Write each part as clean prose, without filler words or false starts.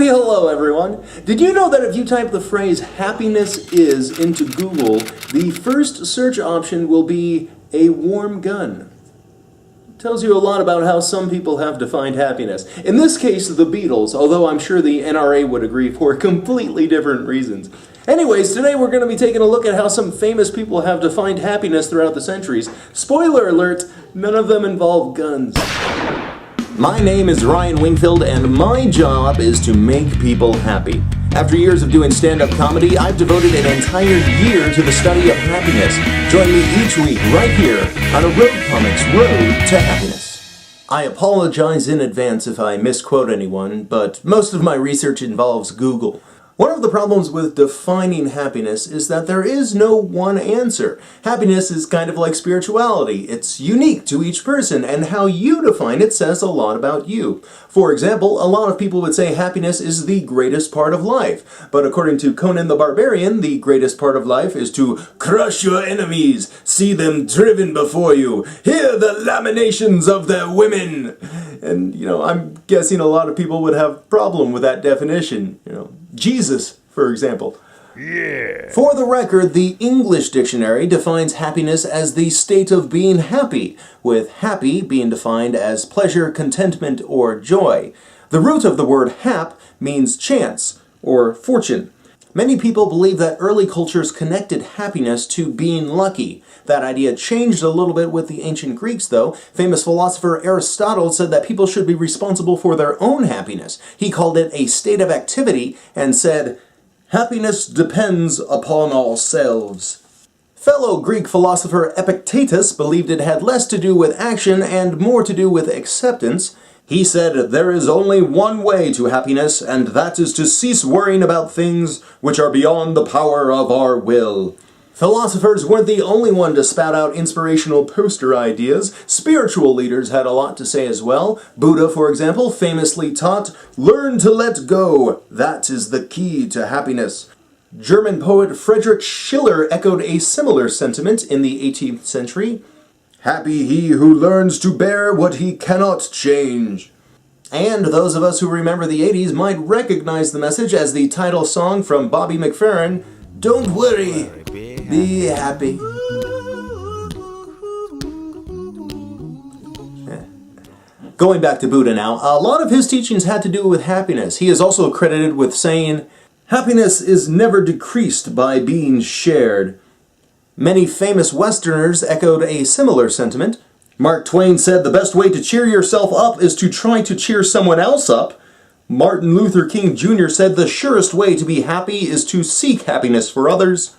Happy hello, everyone. Did you know that if you type the phrase happiness is into Google, the first search option will be a warm gun? Tells you a lot about how some people have defined happiness. In this case, the Beatles, although I'm sure the NRA would agree for completely different reasons. Anyways, today we're going to be taking a look at how some famous people have defined happiness throughout the centuries. Spoiler alert, none of them involve guns. My name is Ryan Wingfield, and my job is to make people happy. After years of doing stand-up comedy, I've devoted an entire year to the study of happiness. Join me each week right here on a Road Comics Road to Happiness. I apologize in advance if I misquote anyone, but most of my research involves Google. One of the problems with defining happiness is that there is no one answer. Happiness is kind of like spirituality. It's unique to each person, and how you define it says a lot about you. For example, a lot of people would say happiness is the greatest part of life. But according to Conan the Barbarian, the greatest part of life is to crush your enemies, see them driven before you, hear the lamentations of their women. And, I'm guessing a lot of people would have a problem with that definition. Jesus, for example. Yeah. For the record, the English dictionary defines happiness as the state of being happy, with happy being defined as pleasure, contentment, or joy. The root of the word hap means chance, or fortune. Many people believe that early cultures connected happiness to being lucky. That idea changed a little bit with the ancient Greeks, though. Famous philosopher Aristotle said that people should be responsible for their own happiness. He called it a state of activity and said, "Happiness depends upon ourselves." Fellow Greek philosopher Epictetus believed it had less to do with action and more to do with acceptance. He said, "There is only one way to happiness, and that is to cease worrying about things which are beyond the power of our will." Philosophers weren't the only one to spout out inspirational poster ideas. Spiritual leaders had a lot to say as well. Buddha, for example, famously taught, "Learn to let go. That is the key to happiness." German poet Friedrich Schiller echoed a similar sentiment in the 18th century. "Happy he who learns to bear what he cannot change." And those of us who remember the 80s might recognize the message as the title song from Bobby McFerrin, "Don't worry, be happy." Going back to Buddha now, a lot of his teachings had to do with happiness. He is also credited with saying, "Happiness is never decreased by being shared." Many famous Westerners echoed a similar sentiment. Mark Twain said, "The best way to cheer yourself up is to try to cheer someone else up." Martin Luther King Jr. said, "The surest way to be happy is to seek happiness for others."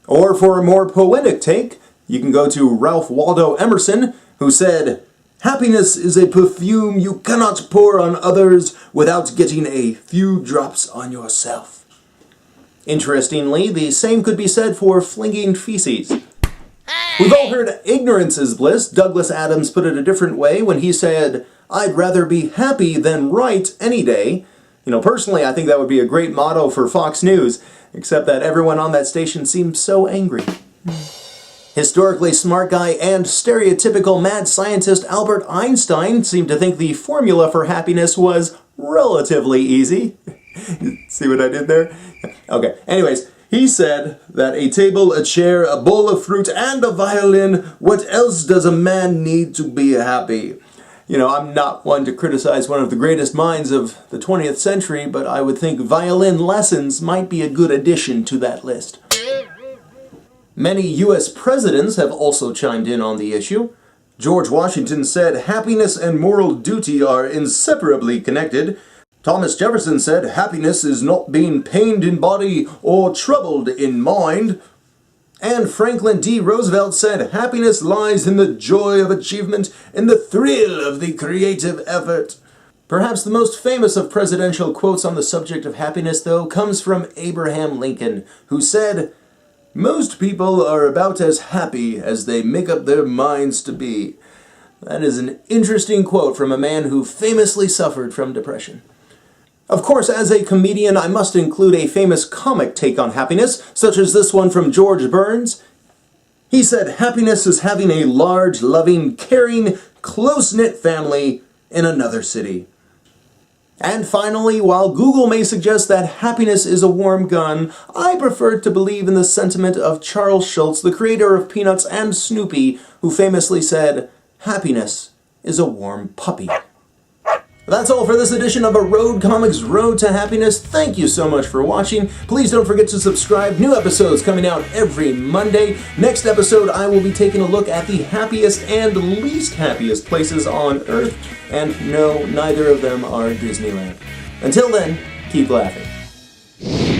Or for a more poetic take, you can go to Ralph Waldo Emerson, who said, "Happiness is a perfume you cannot pour on others without getting a few drops on yourself." Interestingly, the same could be said for flinging feces. We've all heard ignorance is bliss. Douglas Adams put it a different way when he said, "I'd rather be happy than right any day." Personally, I think that would be a great motto for Fox News, except that everyone on that station seems so angry. Historically smart guy and stereotypical mad scientist Albert Einstein seemed to think the formula for happiness was relatively easy. See what I did there? Okay, anyways, he said that a table, a chair, a bowl of fruit, and a violin, what else does a man need to be happy? I'm not one to criticize one of the greatest minds of the 20th century, but I would think violin lessons might be a good addition to that list. Many U.S. presidents have also chimed in on the issue. George Washington said, "Happiness and moral duty are inseparably connected." Thomas Jefferson said, "Happiness is not being pained in body or troubled in mind." And Franklin D. Roosevelt said, "Happiness lies in the joy of achievement, in the thrill of the creative effort." Perhaps the most famous of presidential quotes on the subject of happiness, though, comes from Abraham Lincoln, who said, "Most people are about as happy as they make up their minds to be." That is an interesting quote from a man who famously suffered from depression. Of course, as a comedian, I must include a famous comic take on happiness, such as this one from George Burns. He said, "Happiness is having a large, loving, caring, close-knit family in another city." And finally, while Google may suggest that happiness is a warm gun, I prefer to believe in the sentiment of Charles Schulz, the creator of Peanuts and Snoopy, who famously said, "Happiness is a warm puppy." That's all for this edition of A Road Comics Road to Happiness. Thank you so much for watching. Please don't forget to subscribe. New episodes coming out every Monday. Next episode, I will be taking a look at the happiest and least happiest places on Earth. And no, neither of them are Disneyland. Until then, keep laughing.